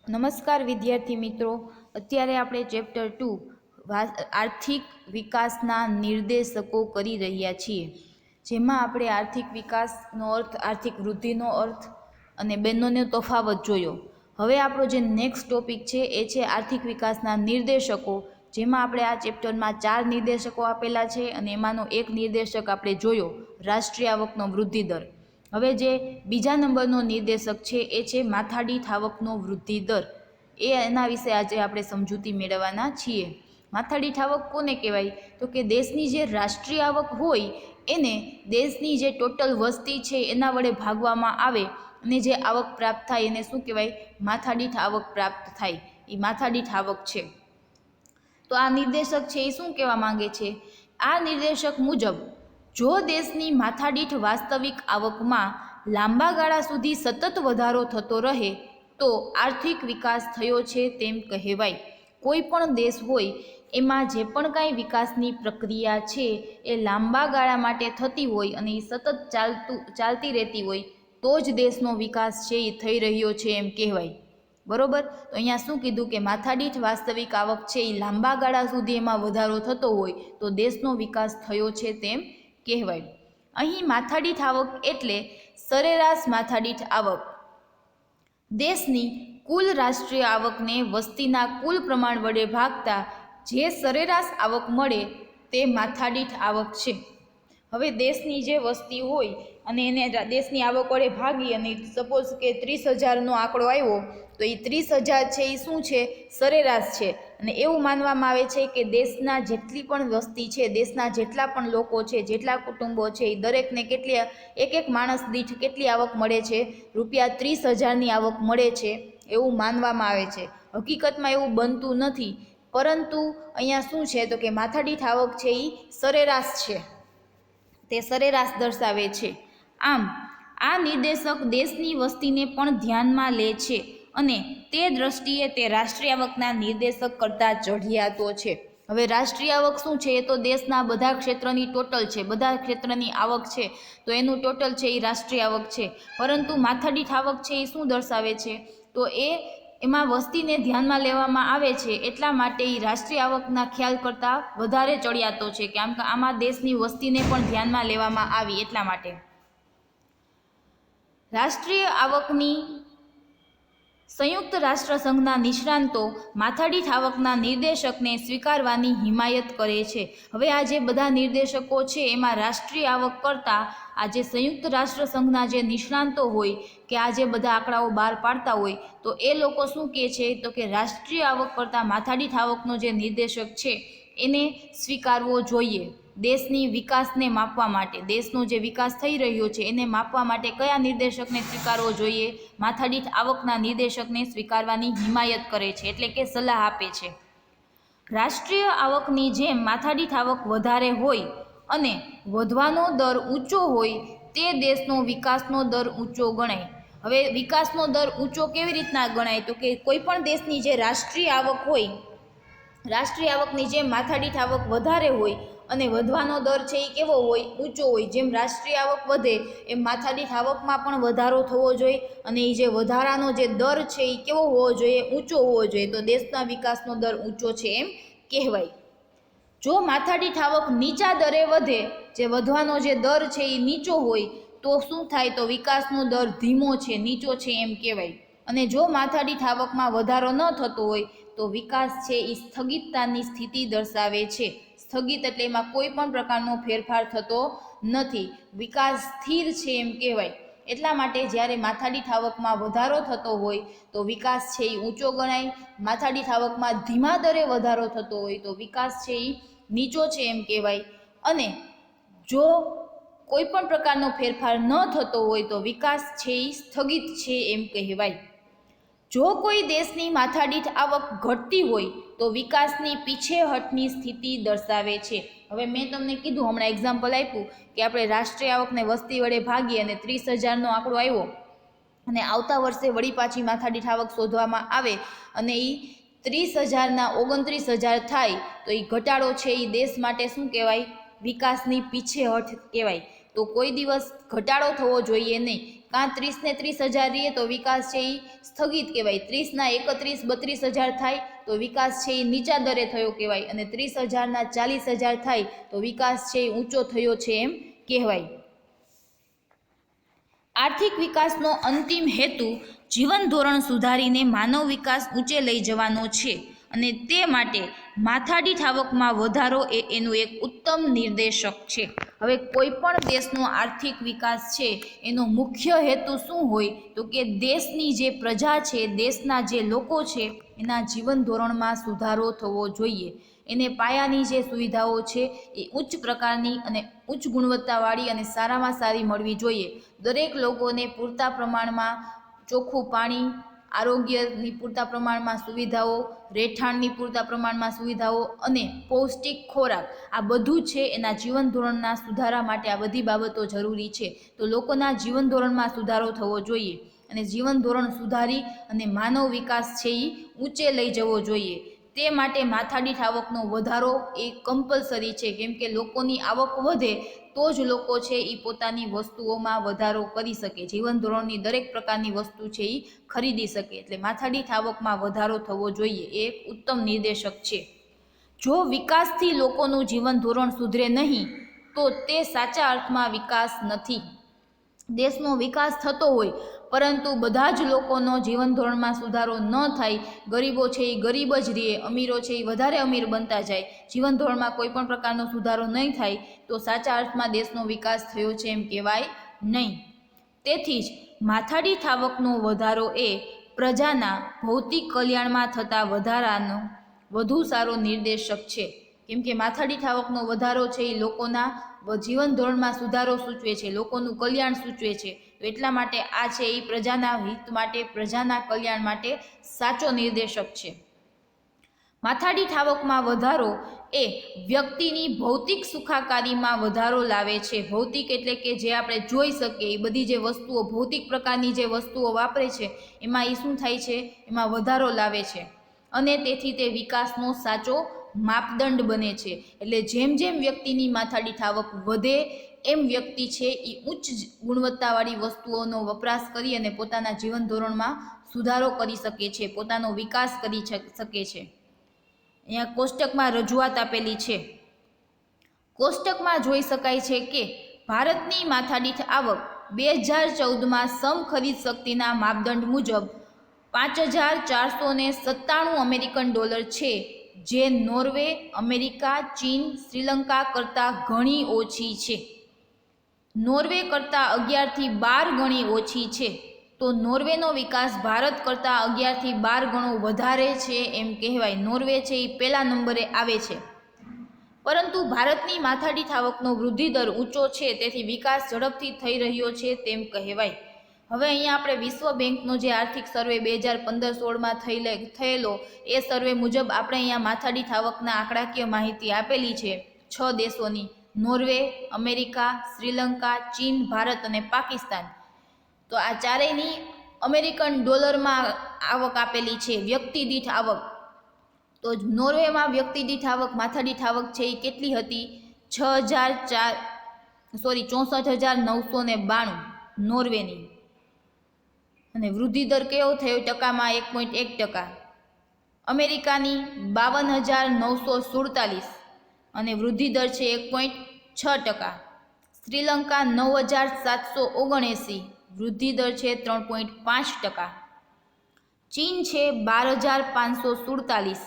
નમસ્કાર વિદ્યાર્થી મિત્રો, અત્યારે આપણે ચેપ્ટર 2 આર્થિક વિકાસના નિર્દેશકો કરી રહ્યા છીએ, જેમાં આપણે આર્થિક વિકાસનો અર્થ, આર્થિક વૃદ્ધિનો અર્થ અને બંનેનો તફાવત જોયો. હવે આપણો જે નેક્સ્ટ ટોપિક છે એ છે આર્થિક વિકાસના નિર્દેશકો, જેમાં આપણે આ ચેપ્ટરમાં 4 નિર્દેશકો આપેલા છે અને એમાંનો એક નિર્દેશક આપણે જોયો, રાષ્ટ્રીય આવકનો વૃદ્ધિ દર. હવે જે બીજા નંબરનો નિર્દેશક છે એ છે માથાદીઠ આવકનો વૃદ્ધિ દર. એના વિશે આજે આપણે સમજૂતી મેળવવાના છીએ. માથાદીઠ આવક કોને કહેવાય? તો કે દેશની જે રાષ્ટ્રીય આવક હોય એને દેશની જે ટોટલ વસ્તી છે એના વડે ભાગવામાં આવે અને જે આવક પ્રાપ્ત થાય એને શું કહેવાય? માથાદીઠ આવક પ્રાપ્ત થાય, એ માથાદીઠ આવક છે. તો આ નિર્દેશક છે એ શું કહેવા માંગે છે? આ નિર્દેશક મુજબ જો દેશની માથાદીઠ વાસ્તવિક આવકમાં લાંબા ગાળા સુધી સતત વધારો થતો રહે તો આર્થિક વિકાસ થયો છે તેમ કહેવાય. કોઈ પણ દેશ હોય એમાં જે પણ કાંઈ વિકાસની પ્રક્રિયા છે એ લાંબા ગાળા માટે થતી હોય અને એ સતત ચાલતી રહેતી હોય તો જ દેશનો વિકાસ છે એ થઈ રહ્યો છે એમ કહેવાય. બરોબર? તો અહીંયા શું કીધું કે માથાદીઠ વાસ્તવિક આવક છે એ લાંબા ગાળા સુધી એમાં વધારો થતો હોય તો દેશનો વિકાસ થયો છે તેમ કહેવાય. અહીં માથાદીઠ આવક એટલે સરેરાશ માથાદીઠ આવક. દેશની કુલ રાષ્ટ્રીય આવકને વસ્તીના કુલ પ્રમાણ વડે ભાગતા જે સરેરાશ આવક મળે તે માથાદીઠ આવક છે. હવે દેશની જે વસ્તી હોય અને એને દેશની આવક વડે ભાગી અને સપોઝ કે 30,000નો આંકડો આવ્યો તો એ 30,000 છે એ શું છે? સરેરાશ છે. અને એવું માનવામાં આવે છે કે દેશના જેટલી પણ વસ્તી છે, દેશના જેટલા પણ લોકો છે, જેટલા કુટુંબો છે, એ દરેકને કેટલી એક માણસ દીઠ કેટલી આવક મળે છે? રૂપિયા 30,000ની આવક મળે છે એવું માનવામાં આવે છે. હકીકતમાં એવું બનતું નથી, પરંતુ અહીંયા શું છે તો કે માથાદીઠ આવક છે એ સરેરાશ છે, તે સરેરાશ દર્શાવે છે. આમ આ નિર્દેશક દેશની વસ્તીને પણ ધ્યાનમાં લે છે અને તે દ્રષ્ટિએ તે રાષ્ટ્રીય આવકના નિર્દેશક કરતાં ચઢિયાતો છે. હવે રાષ્ટ્રીય આવક શું છે? એ તો દેશના બધા ક્ષેત્રની ટોટલ છે, બધા ક્ષેત્રની આવક છે, તો એનું ટોટલ છે એ રાષ્ટ્રીય આવક છે. પરંતુ માથાદીઠ આવક છે એ શું દર્શાવે છે? તો એમાં વસ્તીને ધ્યાનમાં લેવામાં આવે છે, એટલા માટે એ રાષ્ટ્રીય આવકના ખ્યાલ કરતાં વધારે ચડિયાતો છે, કેમ કે આમાં દેશની વસ્તીને પણ ધ્યાનમાં લેવામાં આવી એટલા માટે. રાષ્ટ્રીય આવકની સંયુક્ત રાષ્ટ્ર સંઘના નિષ્ણાંતો માથાદીઠ આવકના નિર્દેશકને સ્વીકારવાની હિમાયત કરે છે. હવે આ જે બધા નિર્દેશકો છે એમાં રાષ્ટ્રીય આવક કરતાં આ જે સંયુક્ત રાષ્ટ્ર સંઘના જે નિષ્ણાંતો હોય કે આ જે બધા આંકડાઓ બહાર પાડતા હોય તો એ લોકો શું કહે છે? તો કે રાષ્ટ્રીય આવક કરતાં માથાદીઠ આવકનો જે નિર્દેશક છે એને સ્વીકારવો જોઈએ. દેશની વિકાસને માપવા માટે, દેશનો જે વિકાસ થઈ રહ્યો છે એને માપવા માટે કયા નિર્દેશકને સ્વીકારવો જોઈએ? માથાદીઠ આવકના નિર્દેશકને સ્વીકારવાની હિમાયત કરે છે, એટલે કે સલાહ આપે છે. રાષ્ટ્રીય આવકની જેમ માથાદીઠ આવક વધારે હોય અને વધવાનો દર ઊંચો હોય તે દેશનો વિકાસનો દર ઊંચો ગણાય. હવે વિકાસનો દર ઊંચો કેવી રીતના ગણાય? તો કે કોઈ પણ દેશની જે રાષ્ટ્રીય આવક હોય, રાષ્ટ્રીય આવકની જેમ માથાદીઠ આવક વધારે હોય અને વધવાનો દર છે એ કેવો હોય? ઊંચો હોય. જેમ રાષ્ટ્રીય આવક વધે એમ માથાદીઠ આવકમાં પણ વધારો થવો જોઈએ અને એ જે વધારાનો જે દર છે એ કેવો હોવો જોઈએ? ઊંચો હોવો જોઈએ. તો દેશના વિકાસનો દર ઊંચો છે એમ કહેવાય. જો માથાદીઠ આવક નીચા દરે વધે, જે વધવાનો જે દર છે એ નીચો હોય તો શું થાય? તો વિકાસનો દર ધીમો છે, નીચો છે એમ કહેવાય. અને જો માથાદીઠ આવકમાં વધારો ન થતો હોય તો વિકાસ છે એ સ્થગિતતાની સ્થિતિ દર્શાવે છે. સ્થગિત એટલે એમાં કોઈ પણ પ્રકારનો ફેરફાર થતો નથી, વિકાસ સ્થિર છે એમ કહેવાય. એટલા માટે જ્યારે માથાદીઠ આવકમાં વધારો થતો હોય તો વિકાસ છે એ ઊંચો ગણાય. માથાદીઠ આવકમાં ધીમા દરે વધારો થતો હોય તો વિકાસ છે એ નીચો છે એમ કહેવાય. અને જો કોઈ પણ પ્રકારનો ફેરફાર ન થતો હોય તો વિકાસ છે એ સ્થગિત છે એમ કહેવાય. જો કોઈ દેશની માથાદીઠ આવક ઘટતી હોય તો વિકાસની પીછેહઠની સ્થિતિ દર્શાવે છે. હવે મેં તમને કીધું, હમણાં એક્ઝામ્પલ આપ્યું કે આપણે રાષ્ટ્રીય આવકને વસ્તી વડે ભાગીએ અને 30,000નો આંકડો આવ્યો અને આવતા વર્ષે વળી પાછી માથાદીઠ આવક શોધવામાં આવે અને એ 30,000ના 29,000 થાય તો એ ઘટાડો છે એ દેશ માટે શું કહેવાય? વિકાસની પીછેહઠ કહેવાય. તો કોઈ દિવસ ઘટાડો થવો જોઈએ નહીં, કાં 30 ને 30,000 રહીએ તો વિકાસ છે એ સ્થગિત કહેવાય, 30ના 31-32,000 થાય તો વિકાસ છે એ નીચા દરે થયો કહેવાય, અને 30,000ના 40,000 થાય તો વિકાસ છે એ ઊંચો થયો છે એમ કહેવાય. આર્થિક વિકાસનો અંતિમ હેતુ જીવન ધોરણ સુધારીને માનવ વિકાસ ઊંચે લઈ જવાનો છે, અને તે માટે માથાદીઠ આવકમાં વધારો એ એનું એક ઉત્તમ નિર્દેશક છે. હવે કોઈ પણ દેશનો આર્થિક વિકાસ છે એનો મુખ્ય હેતુ શું હોય તો કે દેશની જે પ્રજા છે, દેશના જે લોકો છે એના જીવન ધોરણમાં સુધારો થવો જોઈએ. એને પાયાની જે સુવિધાઓ છે એ ઉચ્ચ પ્રકારની અને ઉચ્ચ ગુણવત્તાવાળી અને સારામાં સારી મળવી જોઈએ. દરેક લોકોને પૂરતા પ્રમાણમાં ચોખ્ખું પાણી, આરોગ્યની પૂરતા પ્રમાણમાં સુવિધાઓ, રહેઠાણની પૂરતા પ્રમાણમાં સુવિધાઓ અને પૌષ્ટિક ખોરાક, આ બધું છે એના જીવન ધોરણના સુધારા માટે આ બધી બાબતો જરૂરી છે. તો લોકોના જીવન ધોરણમાં સુધારો થવો જોઈએ, અને જીવન ધોરણ સુધારી અને માનવ વિકાસ છે એ ઊંચે લઈ જવો જોઈએ. તે માટે માથાદીઠ આવકનો વધારો એ કમ્પલસરી છે, કેમ કે લોકોની આવક વધે તો જ લોકો છે એ પોતાની વસ્તુઓમાં વધારો કરી શકે, જીવન ધોરણની દરેક પ્રકારની વસ્તુ છે એ ખરીદી શકે. એટલે માથાદીઠ આવકમાં વધારો થવો જોઈએ એ એક ઉત્તમ નિર્દેશક છે. જો વિકાસથી લોકોનું જીવન ધોરણ સુધરે નહીં તો તે સાચા અર્થમાં વિકાસ નથી. દેશનો વિકાસ થતો હોય પરંતુ બધા જ લોકોનો જીવન ધોરણમાં સુધારો ન થાય, ગરીબો છે એ ગરીબ જ રહે, અમીરો છે એ વધારે અમીર બનતા જાય, જીવન ધોરણમાં કોઈ પણ પ્રકારનો સુધારો નહીં થાય તો સાચા અર્થમાં દેશનો વિકાસ થયો છે એમ કહેવાય નહીં. તેથી જ માથાદીઠ આવકનો વધારો એ પ્રજાના ભૌતિક કલ્યાણમાં થતા વધારાનો વધુ સારો નિર્દેશક છે, કેમ કે માથાદીઠ આવકનો વધારો છે એ લોકોના જીવન ધોરણમાં સુધારો સૂચવે છે, લોકોનું કલ્યાણ સૂચવે છે. તો એટલા માટે આ છે એ પ્રજાના હિત માટે, પ્રજાના કલ્યાણ માટે સાચો નિર્દેશક છે. માથાદીઠ આવકમાં વધારો એ વ્યક્તિની ભૌતિક સુખાકારીમાં વધારો લાવે છે. ભૌતિક એટલે કે જે આપણે જોઈ શકીએ એ બધી જે વસ્તુઓ, ભૌતિક પ્રકારની જે વસ્તુઓ વાપરે છે એમાં એ શું થાય છે, એમાં વધારો લાવે છે, અને તેથી તે વિકાસનો સાચો માપદંડ બને છે. એટલે જેમ જેમ વ્યક્તિની માથાદીઠ આવક વધે એમ વ્યક્તિ છે એ ઉચ્ચ ગુણવત્તાવાળી વસ્તુઓનો વપરાશ કરી અને પોતાના જીવન ધોરણમાં સુધારો કરી શકે છે, પોતાનો વિકાસ કરી શકે છે. અહીંયા કોષ્ટકમાં રજૂઆત આપેલી છે. કોષ્ટકમાં જોઈ શકાય છે કે ભારતની માથાદીઠ આવક 2014માં સમ ખરીદ શક્તિના માપદંડ મુજબ $5,497 અમેરિકન ડોલર છે, જે નોર્વે, અમેરિકા, ચીન, શ્રીલંકા કરતાં ઘણી ઓછી છે. નોર્વે કરતાં 11થી 12 ગણી ઓછી છે. તો નોર્વેનો વિકાસ ભારત કરતાં 11થી 12 ગણો વધારે છે એમ કહેવાય. નોર્વે છે એ પહેલા નંબરે આવે છે, પરંતુ ભારતની માથાદીઠ આવકનો વૃદ્ધિ દર ઊંચો છે, તેથી વિકાસ ઝડપથી થઈ રહ્યો છે તેમ કહેવાય. હવે અહીંયા આપણે વિશ્વ બેંકનો જે આર્થિક સર્વે 2015-16માં થયેલો એ સર્વે મુજબ આપણે અહીંયા માથાદીઠ આવકના આંકડાકીય માહિતી આપેલી છે 6 દેશોની: નોર્વે, અમેરિકા, શ્રીલંકા, ચીન, ભારત અને પાકિસ્તાન. તો આ ચારેયની અમેરિકન ડોલરમાં આવક આપેલી છે, વ્યક્તિ દીઠ આવક. તો નોર્વેમાં વ્યક્તિ દીઠ આવક, માથાદીઠ આવક છે એ કેટલી હતી? 64,992 નોર્વેની. અને વૃદ્ધિ દર કેવો થયો ટકામાં? 1.1%. અમેરિકાની 52,947 અને વૃદ્ધિ દર છે 1.6%. શ્રીલંકા 9,779 વૃદ્ધિ દર છે 3.5%. ચીન છે 12,547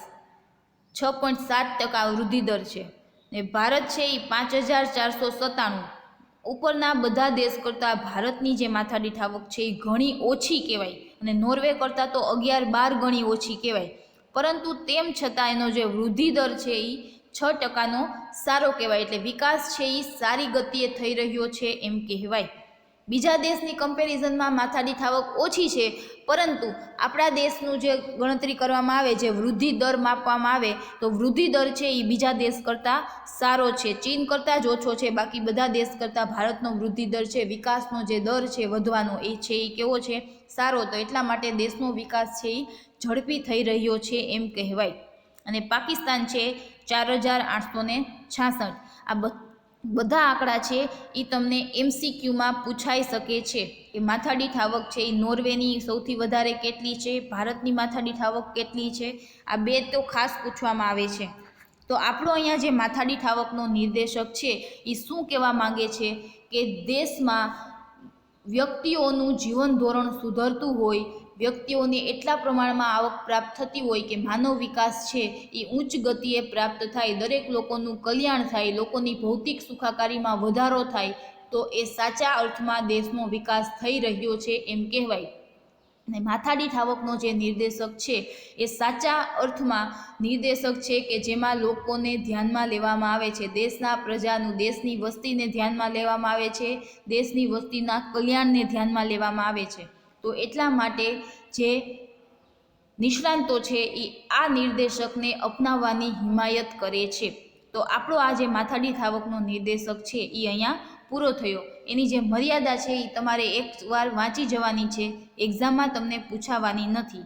6.7% વૃદ્ધિ દર છે. ને ભારત છે એ 5,497. ઉપરના બધા દેશ કરતાં ભારતની જે માથાદીઠ આવક છે એ ઘણી ઓછી કહેવાય, અને નોર્વે કરતાં તો 11-12 ગણી ઓછી કહેવાય. પરંતુ તેમ છતાં એનો જે વૃદ્ધિ દર છે એ 6%નો સારો કહેવાય. એટલે વિકાસ છે એ સારી ગતિએ થઈ રહ્યો છે એમ કહેવાય. બીજા દેશની કમ્પેરિઝનમાં માથાદીઠ આવક ઓછી છે, પરંતુ આપણા દેશનું જે ગણતરી કરવામાં આવે, જે વૃદ્ધિ દર માપવામાં આવે, તો વૃદ્ધિ દર છે એ બીજા દેશ કરતાં સારો છે, ચીન કરતાં જ ઓછો છે. બાકી બધા દેશ કરતાં ભારતનો વૃદ્ધિ દર છે, વિકાસનો જે દર છે વધવાનો એ છે એ કેવો છે? સારો. તો એટલા માટે દેશનો વિકાસ છે એ ઝડપી થઈ રહ્યો છે એમ કહેવાય. અને પાકિસ્તાન છે 4,866. બધા આંકડા છે એ તમને MCQમાં પૂછાઈ શકે છે કે માથાદીઠ આવક છે એ નોર્વેની સૌથી વધારે કેટલી છે, ભારતની માથાદીઠ આવક કેટલી છે, આ બે તો ખાસ પૂછવામાં આવે છે. તો આપણો અહીંયા જે માથાદીઠ આવકનો નિર્દેશક છે એ શું કહેવા માંગે છે કે દેશમાં વ્યક્તિઓનું જીવન ધોરણ સુધરતું હોય, વ્યક્તિઓને એટલા પ્રમાણમાં આવક પ્રાપ્ત થતી હોય કે માનવ વિકાસ છે એ ઉચ્ચ ગતિએ પ્રાપ્ત થાય, દરેક લોકોનું કલ્યાણ થાય, લોકોની ભૌતિક સુખાકારીમાં વધારો થાય, તો એ સાચા અર્થમાં દેશનો વિકાસ થઈ રહ્યો છે એમ કહેવાય. અને માથાદીઠ આવકનો જે નિર્દેશક છે એ સાચા અર્થમાં નિર્દેશક છે કે જેમાં લોકોને ધ્યાનમાં લેવામાં આવે છે, દેશના પ્રજાનું, દેશની વસ્તીને ધ્યાનમાં લેવામાં આવે છે, દેશની વસ્તીના કલ્યાણને ધ્યાનમાં લેવામાં આવે છે. તો એટલા માટે જે નિષ્ણાંતો છે એ આ નિર્દેશકને અપનાવવાની હિમાયત કરે છે. તો આપણો આ જે માથાદીઠ આવકનો નિર્દેશક છે એ અહીંયા પૂરો થયો. એની જે મર્યાદા છે એ તમારે એક વાર વાંચી જવાની છે, એક્ઝામમાં તમને પૂછાવાની નથી.